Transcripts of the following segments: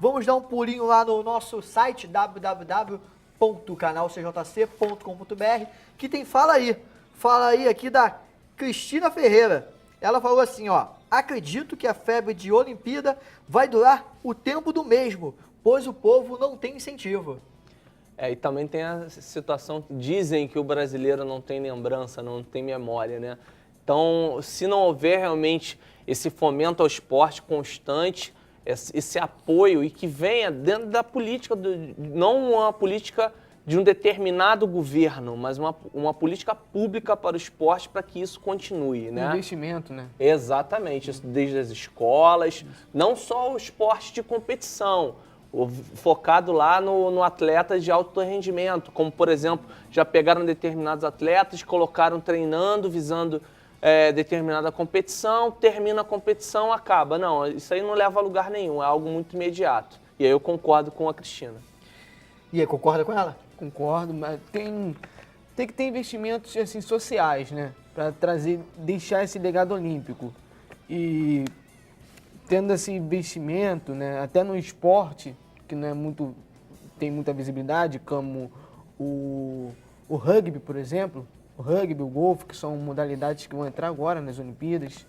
vamos dar um pulinho lá no nosso site www.canalcjc.com.br que tem Fala Aí aqui da Cristina Ferreira. Ela falou assim, ó: acredito que a febre de Olimpíada vai durar o tempo do mesmo, pois o povo não tem incentivo. E também tem a situação, dizem que o brasileiro não tem lembrança, não tem memória, né? Então, se não houver realmente esse fomento ao esporte constante, esse apoio e que venha dentro da política, não uma política de um determinado governo, mas uma política pública para o esporte para que isso continue, né? Investimento, né? Exatamente, isso desde as escolas, não só o esporte de competição, focado lá no atleta de alto rendimento, como, por exemplo, já pegaram determinados atletas, colocaram treinando, visando determinada competição, termina a competição, acaba. Não, isso aí não leva a lugar nenhum, é algo muito imediato. E aí eu concordo com a Cristina. E aí, concorda com ela? Concordo, mas tem que ter investimentos assim, sociais, né? Para deixar esse legado olímpico. E tendo esse investimento, né, até no esporte, que não é muito, tem muita visibilidade, como o rugby, por exemplo, o rugby, o golfe, que são modalidades que vão entrar agora nas Olimpíadas,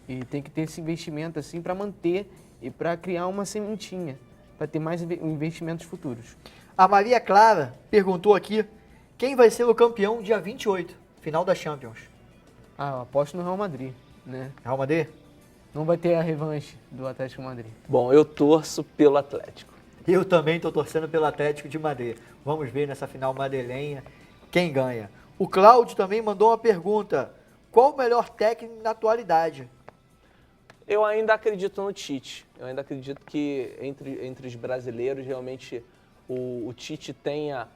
e tem que ter esse investimento assim para manter e para criar uma sementinha, para ter mais investimentos futuros. A Maria Clara perguntou aqui, quem vai ser o campeão dia 28, final da Champions? Eu aposto no Real Madrid, né? Real Madrid? Não vai ter a revanche do Atlético de Madrid. Bom, eu torço pelo Atlético. Eu também estou torcendo pelo Atlético de Madrid. Vamos ver nessa final madrilenha quem ganha. O Cláudio também mandou uma pergunta. Qual o melhor técnico na atualidade? Eu ainda acredito no Tite. Eu ainda acredito que entre os brasileiros, realmente, o Tite tenha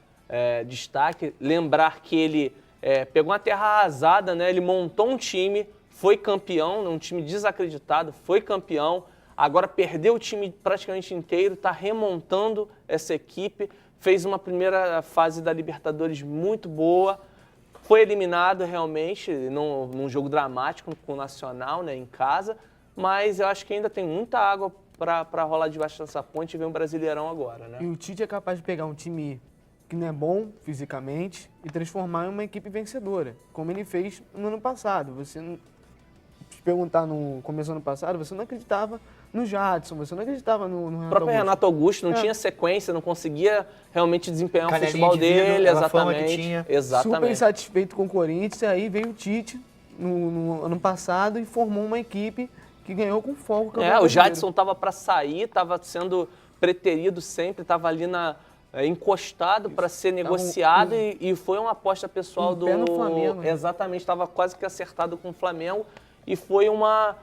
destaque. Lembrar que ele pegou uma terra arrasada, né? Ele montou um time, foi campeão, um time desacreditado, foi campeão. Agora perdeu o time praticamente inteiro, está remontando essa equipe. Fez uma primeira fase da Libertadores muito boa. Foi eliminado realmente num jogo dramático com o Nacional, né, em casa. Mas eu acho que ainda tem muita água para rolar debaixo dessa ponte e ver um Brasileirão agora, né? E o Tite é capaz de pegar um time que não é bom fisicamente e transformar em uma equipe vencedora, como ele fez no ano passado. Você não se perguntar no começo do ano passado, você não acreditava no Jadson, você não acreditava no Renato O próprio Augusto. Renato Augusto não tinha sequência, não conseguia realmente desempenhar o Canelinha futebol de vidro, dele, aquela fama que exatamente. tinha. Super Exatamente. insatisfeito com o Corinthians, aí veio o Tite no ano passado e formou uma equipe que ganhou com folga o Campeonato O Brasileiro. Jadson estava para sair, estava sendo preterido sempre, estava ali encostado para ser negociado e foi uma aposta pessoal do... pé no Flamengo, né? Exatamente, estava quase que acertado com o Flamengo e foi uma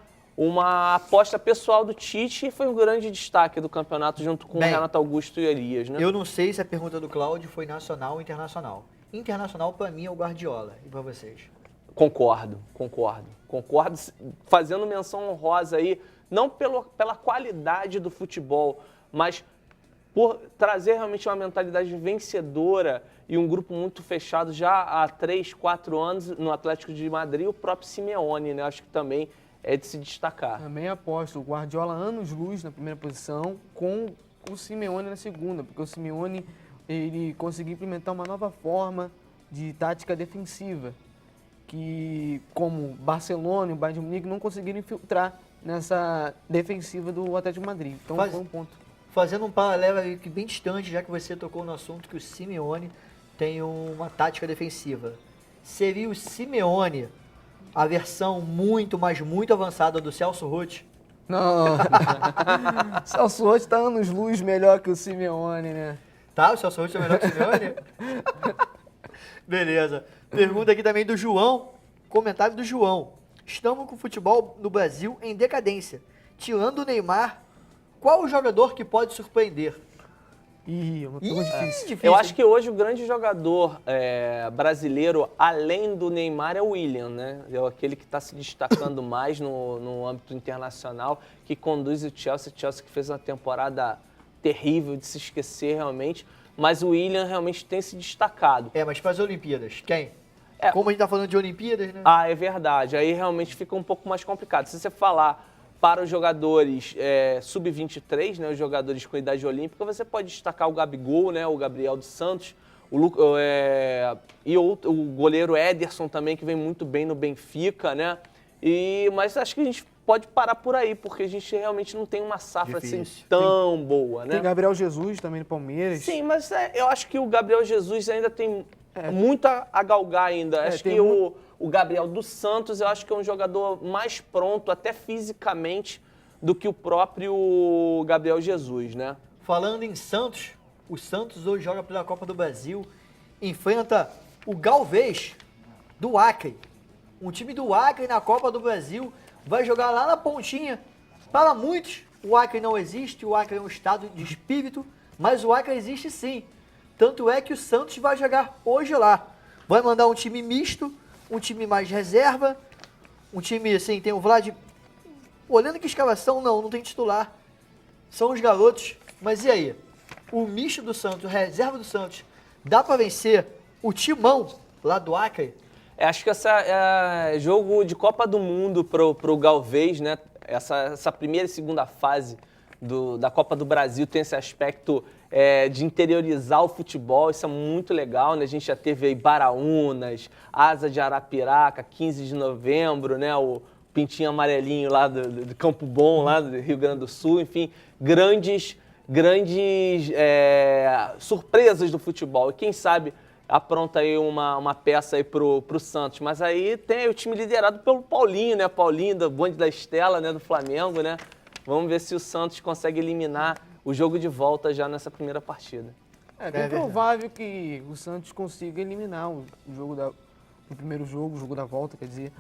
aposta pessoal do Tite e foi um grande destaque do campeonato junto com o Renato Augusto e Elias, né? Eu não sei se a pergunta do Cláudio foi nacional ou internacional. Internacional, para mim, é o Guardiola. E para vocês? Concordo. Fazendo menção honrosa aí, não pela qualidade do futebol, mas por trazer realmente uma mentalidade vencedora e um grupo muito fechado já há 3, 4 anos no Atlético de Madrid, o próprio Simeone, né? Acho que também é de se destacar. Também aposto o Guardiola anos-luz na primeira posição, com o Simeone na segunda, porque o Simeone ele conseguiu implementar uma nova forma de tática defensiva, que como Barcelona e o Bayern de Munique não conseguiram infiltrar nessa defensiva do Atlético de Madrid. Então foi um ponto. Fazendo um paralelo aí que bem distante, já que você tocou no assunto que o Simeone tem uma tática defensiva. Seria o Simeone a versão muito, mas muito avançada do Celso Roth? Não, Celso Roth está anos-luz melhor que o Simeone, né? Tá, o Celso Roth é melhor que o Simeone? Beleza. Pergunta aqui também do João, comentário do João. Estamos com o futebol no Brasil em decadência. Tirando o Neymar, qual o jogador que pode surpreender? Uma pergunta difícil. Eu acho que hoje o grande jogador brasileiro, além do Neymar, é o William, né? É aquele que está se destacando mais no âmbito internacional, que conduz o Chelsea. O Chelsea que fez uma temporada terrível de se esquecer realmente, mas o William realmente tem se destacado. Mas para as Olimpíadas, quem? Como a gente está falando de Olimpíadas, né? É verdade. Aí realmente fica um pouco mais complicado. Se você falar para os jogadores sub-23, né, os jogadores com idade olímpica, você pode destacar o Gabigol, né, o Gabriel dos Santos, o goleiro Ederson também, que vem muito bem no Benfica, né? Mas acho que a gente pode parar por aí, porque a gente realmente não tem uma safra assim tão boa, né? Tem Gabriel Jesus também no Palmeiras. Sim, mas eu acho que o Gabriel Jesus ainda tem muito a galgar ainda. Acho que o Gabriel dos Santos, eu acho que é um jogador mais pronto, até fisicamente, do que o próprio Gabriel Jesus, né? Falando em Santos, o Santos hoje joga pela Copa do Brasil, enfrenta o Galvez do Acre. Um time do Acre na Copa do Brasil vai jogar lá na pontinha. Para muitos, o Acre não existe, o Acre é um estado de espírito, mas o Acre existe sim. Tanto é que o Santos vai jogar hoje lá. Vai mandar um time misto, um time mais reserva, um time assim, tem o Vlad. Olhando que escalação, não tem titular. São os garotos. Mas e aí? O misto do Santos, o reserva do Santos, dá para vencer o Timão lá do Acre? Acho que esse é jogo de Copa do Mundo pro Galvez, né? Essa primeira e segunda fase da Copa do Brasil tem esse aspecto de interiorizar o futebol, isso é muito legal, né? A gente já teve aí Baraunas, Asa de Arapiraca, 15 de novembro, né? O Pintinho Amarelinho lá do Campo Bom, lá do Rio Grande do Sul, enfim, grandes surpresas do futebol. E quem sabe apronta aí uma peça aí pro Santos. Mas aí tem o time liderado pelo Paulinho, né? Paulinho, do bonde da Estela, né? Do Flamengo, né? Vamos ver se o Santos consegue eliminar o jogo de volta já nessa primeira partida. É bem provável que o Santos consiga eliminar o primeiro jogo, o jogo da volta, quer dizer,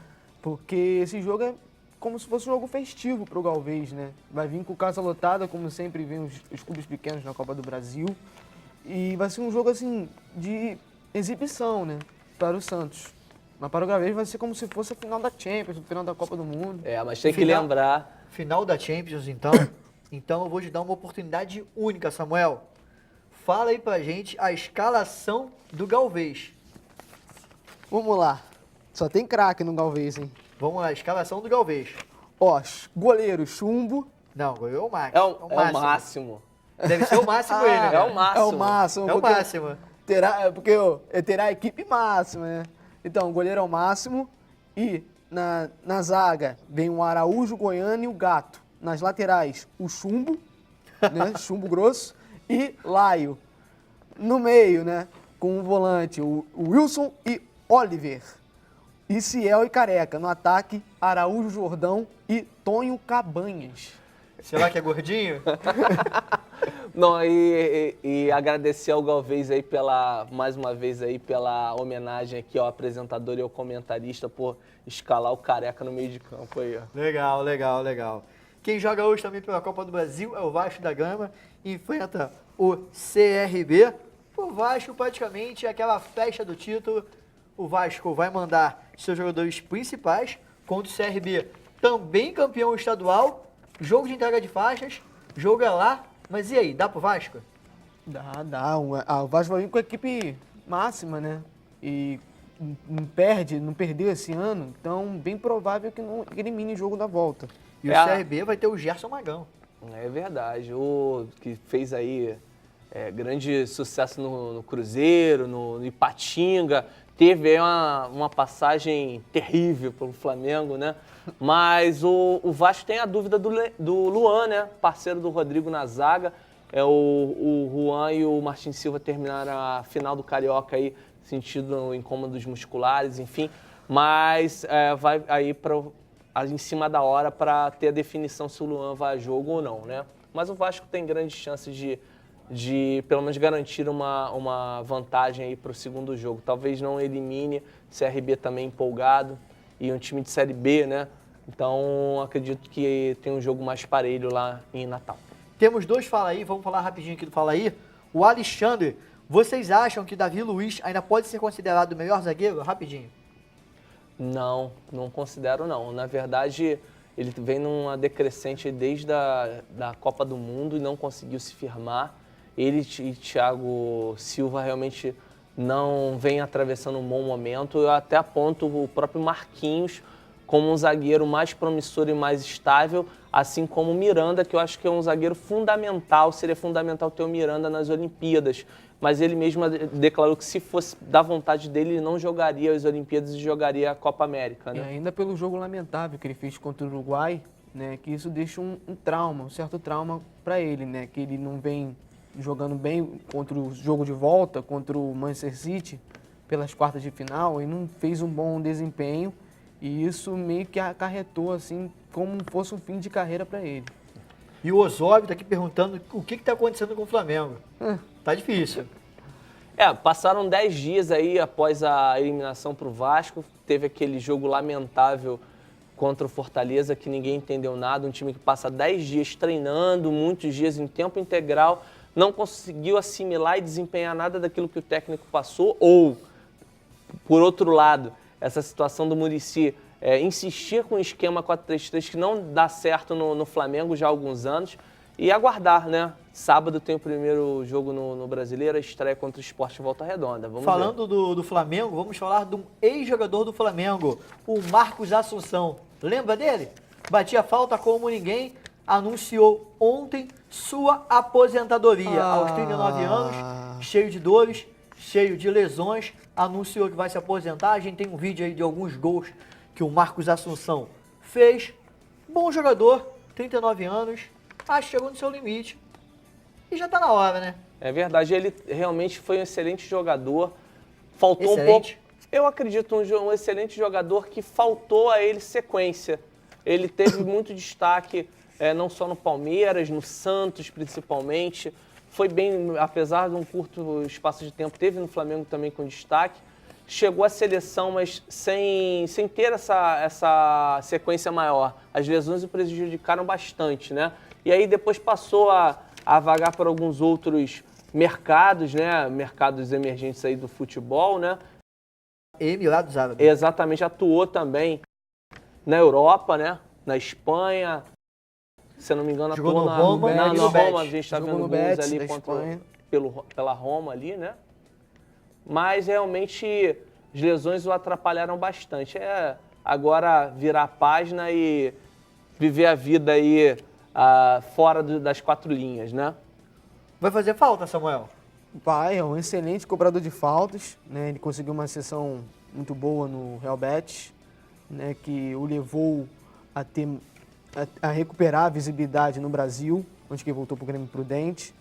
porque esse jogo é como se fosse um jogo festivo para o Galvez, né? Vai vir com casa lotada, como sempre vem os clubes pequenos na Copa do Brasil, e vai ser um jogo assim de exibição, né, para o Santos. Mas para o Galvez vai ser como se fosse a final da Champions, a final da Copa do Mundo. Mas tem que lembrar... Final da Champions, então. Então eu vou te dar uma oportunidade única, Samuel. Fala aí pra gente a escalação do Galvez. Vamos lá. Só tem craque no Galvez, hein? Vamos lá, escalação do Galvez. Ó, goleiro Chumbo. Não, goleiro é o Max. É o máximo. Deve ser o máximo ele, né? É o máximo. É o máximo. É o máximo. Terá a equipe máxima, né? Então, o goleiro é o máximo. E na zaga vem o Araújo, Goiano e o Gato. Nas laterais, o Chumbo, né? Chumbo grosso. E Laio. No meio, né? Com o volante, o Wilson e Oliver. E Ciel e Careca. No ataque, Araújo, Jordão e Tonho Cabanhas. Será que é gordinho? Não, e agradecer ao Galvez aí mais uma vez aí pela homenagem aqui ao apresentador e ao comentarista por escalar o Careca no meio de campo aí, ó. Legal, legal, legal. Quem joga hoje também pela Copa do Brasil é o Vasco da Gama, enfrenta o CRB. O Vasco praticamente é aquela festa do título. O Vasco vai mandar seus jogadores principais contra o CRB, também campeão estadual, jogo de entrega de faixas, jogo é lá. Mas e aí, dá pro Vasco? Dá. O Vasco vai vir com a equipe máxima, né? E não perdeu esse ano, então bem provável que não elimine o jogo da volta. E o CRB vai ter o Gerson Magão. É verdade, o que fez aí grande sucesso no Cruzeiro, no Ipatinga, teve aí uma passagem terrível pelo Flamengo, né? Mas o Vasco tem a dúvida do Luan, né? Parceiro do Rodrigo na zaga. O Juan e o Martin Silva terminaram a final do Carioca aí, sentindo incômodos musculares, enfim. Mas vai aí em cima da hora para ter a definição se o Luan vai a jogo ou não, né? Mas o Vasco tem grandes chances de pelo menos garantir uma vantagem aí para o segundo jogo. Talvez não elimine, CRB também empolgado e um time de Série B, né? Então acredito que tem um jogo mais parelho lá em Natal. Temos dois Fala Aí, vamos falar rapidinho aqui do Fala Aí. O Alexandre, vocês acham que Davi Luiz ainda pode ser considerado o melhor zagueiro? Rapidinho. Não considero não. Na verdade, ele vem numa decrescente desde da Copa do Mundo e não conseguiu se firmar. Ele e Thiago Silva realmente não vem atravessando um bom momento. Eu até aponto o próprio Marquinhos como um zagueiro mais promissor e mais estável, assim como o Miranda, que eu acho que é um zagueiro fundamental, seria fundamental ter o Miranda nas Olimpíadas. Mas ele mesmo declarou que se fosse da vontade dele, ele não jogaria as Olimpíadas e jogaria a Copa América, E né? ainda pelo jogo lamentável que ele fez contra o Uruguai, né, que isso deixa um trauma, um certo trauma para ele, né, que ele não vem jogando bem contra o jogo de volta, contra o Manchester City, pelas quartas de final, e não fez um bom desempenho, e isso meio que acarretou, assim, como fosse um fim de carreira para ele. E o Osório tá aqui perguntando o que tá acontecendo com o Flamengo. Tá difícil. Passaram 10 dias aí após a eliminação para o Vasco, teve aquele jogo lamentável contra o Fortaleza, que ninguém entendeu nada, um time que passa 10 dias treinando, muitos dias em tempo integral, não conseguiu assimilar e desempenhar nada daquilo que o técnico passou, ou, por outro lado, essa situação do Muricy insistir com o esquema 4-3-3 que não dá certo no Flamengo já há alguns anos, e aguardar, né? Sábado tem o primeiro jogo no Brasileiro, a estreia contra o Sport em Volta Redonda. Vamos ver. Falando do Flamengo, vamos falar de um ex-jogador do Flamengo, o Marcos Assunção. Lembra dele? Batia falta como ninguém, anunciou ontem sua aposentadoria. Aos 39 anos, cheio de dores, cheio de lesões, anunciou que vai se aposentar. A gente tem um vídeo aí de alguns gols que o Marcos Assunção fez. Bom jogador, 39 anos, acho que chegou no seu limite. E já tá na hora, né? É verdade, ele realmente foi um excelente jogador. Faltou Excelente. um pouco. Eu acredito um excelente jogador que faltou a ele sequência. Ele teve muito destaque, não só no Palmeiras, no Santos principalmente. Foi bem, apesar de um curto espaço de tempo, teve no Flamengo também com destaque. Chegou à seleção, mas sem ter essa sequência maior. As lesões o prejudicaram bastante, né? E aí depois passou a vagar para alguns outros mercados, né? Mercados emergentes aí do futebol, né? Emirados Árabes. Exatamente, atuou também na Europa, né? Na Espanha. Se eu não me engano, Jogou atuou no Roma na e no Roma, a Betis. gente está Jogou vendo no gols Betis, ali da Espanha. pela Roma ali, né? Mas realmente as lesões o atrapalharam bastante. Agora virar a página e viver a vida aí fora das quatro linhas, né? Vai fazer falta, Samuel? Pai é um excelente cobrador de faltas, né? Ele conseguiu uma sessão muito boa no Real Betis, né? Que o levou a recuperar a visibilidade no Brasil, onde que ele voltou para o Grêmio Prudente,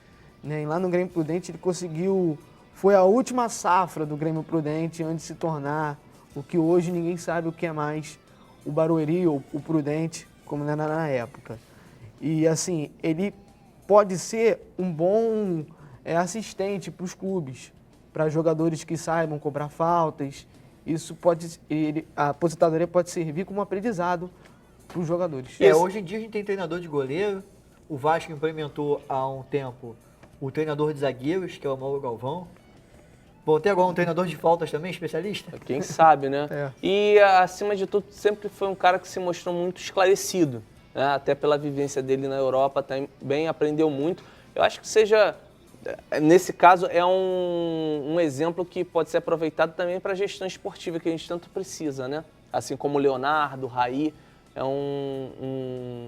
né? E lá no Grêmio Prudente ele conseguiu, foi a última safra do Grêmio Prudente antes de se tornar o que hoje ninguém sabe o que é mais o Barueri ou o Prudente, como era na época. E assim, ele pode ser um bom assistente para os clubes, para jogadores que saibam cobrar faltas. Isso pode, a aposentadoria pode servir como aprendizado para os jogadores. Hoje em dia a gente tem treinador de goleiro. O Vasco implementou há um tempo o treinador de zagueiros, que é o Mauro Galvão. Vou ter agora um treinador de faltas também, especialista? Quem sabe, né? É. E, acima de tudo, sempre foi um cara que se mostrou muito esclarecido, né? Até pela vivência dele na Europa, também aprendeu muito. Eu acho que nesse caso, é um exemplo que pode ser aproveitado também para a gestão esportiva, que a gente tanto precisa, né? Assim como o Leonardo, o Raí, é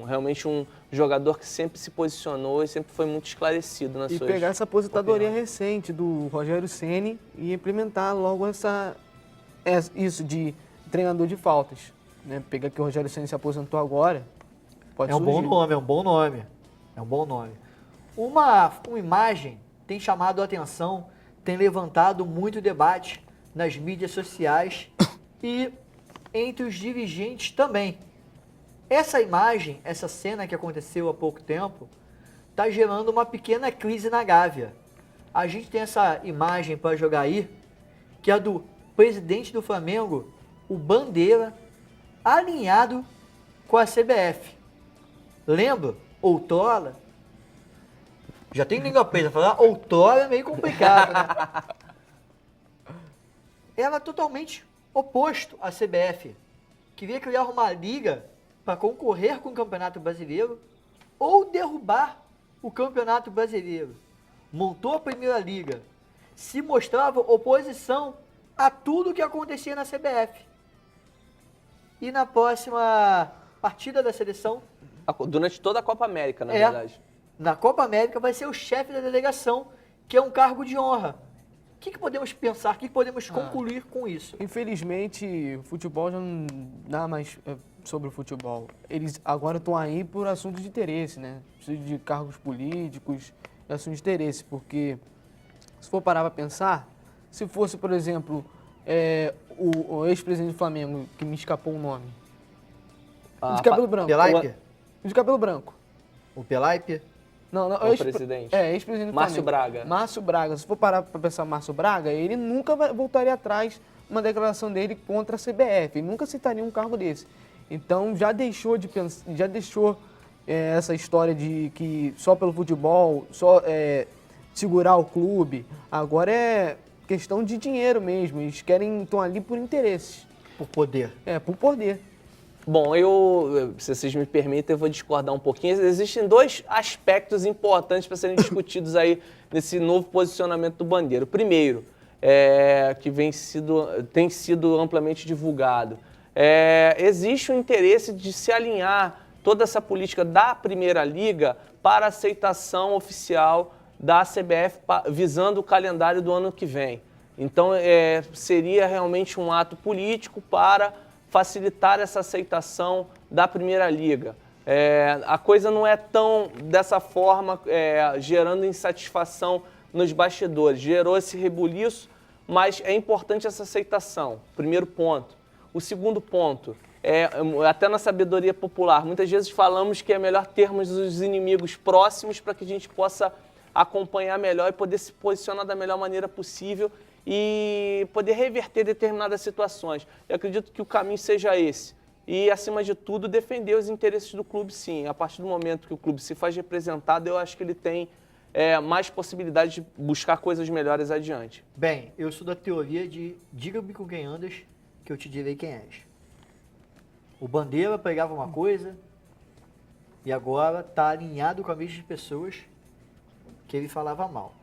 realmente um jogador que sempre se posicionou e sempre foi muito esclarecido nas E suas pegar essa aposentadoria opiniões. recente do Rogério Ceni e implementar logo isso de treinador de faltas. Né? Pegar que o Rogério Ceni se aposentou agora, pode É um bom surgir. nome, é um bom nome. É um bom nome. Uma imagem tem chamado a atenção, tem levantado muito debate nas mídias sociais e entre os dirigentes também. Essa imagem, essa cena que aconteceu há pouco tempo, está gerando uma pequena crise na Gávea. A gente tem essa imagem para jogar aí, que é do presidente do Flamengo, o Bandeira, alinhado com a CBF. Lembra? Outrora. Já tem língua presa, falar outrora é meio complicado, né? Ela é totalmente oposto à CBF. Queria criar uma liga para concorrer com o Campeonato Brasileiro ou derrubar o Campeonato Brasileiro. Montou a Primeira Liga. Se mostrava oposição a tudo que acontecia na CBF. E na próxima partida da seleção, Durante toda a Copa América, na É. verdade. na Copa América, vai ser o chefe da delegação, que é um cargo de honra. O que podemos pensar, o que podemos concluir com isso? Infelizmente, o futebol já não dá mais sobre o futebol. Eles agora estão aí por assuntos de interesse, né? De cargos políticos, de assuntos de interesse, porque se for parar para pensar, se fosse, por exemplo, o ex-presidente do Flamengo, que me escapou o nome, de cabelo branco. Pelaipe? De cabelo branco. O Pelaipe? Não, O presidente. Ex-presidente do Márcio Flamengo. Braga. Márcio Braga. Se for parar para pensar Márcio Braga, ele nunca voltaria atrás uma declaração dele contra a CBF. Ele nunca citaria um cargo desse. Então já deixou de pensar, já deixou essa história de que só pelo futebol, só segurar o clube. Agora é questão de dinheiro mesmo. Eles estão ali por interesses. Por poder. Por poder. Bom, se vocês me permitem, eu vou discordar um pouquinho. Existem dois aspectos importantes para serem discutidos aí nesse novo posicionamento do Bandeira. O primeiro, que tem sido amplamente divulgado, existe o interesse de se alinhar toda essa política da Primeira Liga para a aceitação oficial da CBF visando o calendário do ano que vem. Então, seria realmente um ato político para facilitar essa aceitação da Primeira Liga. A coisa não é tão dessa forma, gerando insatisfação nos bastidores. Gerou esse rebuliço, mas é importante essa aceitação, primeiro ponto. O segundo ponto, até na sabedoria popular, muitas vezes falamos que é melhor termos os inimigos próximos para que a gente possa acompanhar melhor e poder se posicionar da melhor maneira possível e poder reverter determinadas situações. Eu acredito que o caminho seja esse. E, acima de tudo, defender os interesses do clube, sim. A partir do momento que o clube se faz representado, eu acho que ele tem mais possibilidade de buscar coisas melhores adiante. Bem, eu sou da teoria de diga-me com quem andas, que eu te direi quem és. O Bandeira pregava uma coisa e agora está alinhado com a mesma pessoas que ele falava mal.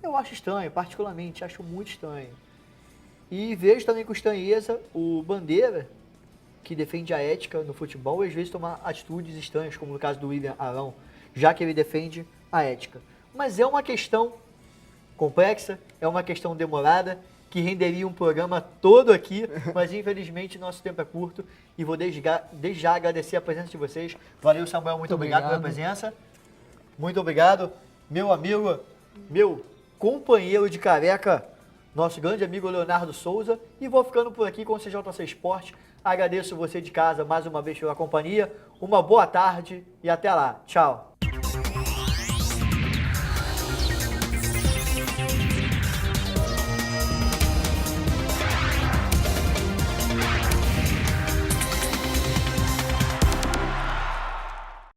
Eu acho estranho, particularmente, acho muito estranho. E vejo também com estranheza o Bandeira, que defende a ética no futebol, às vezes tomar atitudes estranhas, como no caso do William Arão, já que ele defende a ética. Mas é uma questão complexa, é uma questão demorada, que renderia um programa todo aqui, mas infelizmente nosso tempo é curto e vou desde já agradecer a presença de vocês. Valeu, Samuel, muito obrigado pela presença. Muito obrigado, meu amigo, meu companheiro de careca, nosso grande amigo Leonardo Souza. E vou ficando por aqui com o CJC Esporte. Agradeço você de casa mais uma vez pela companhia. Uma boa tarde e até lá. Tchau.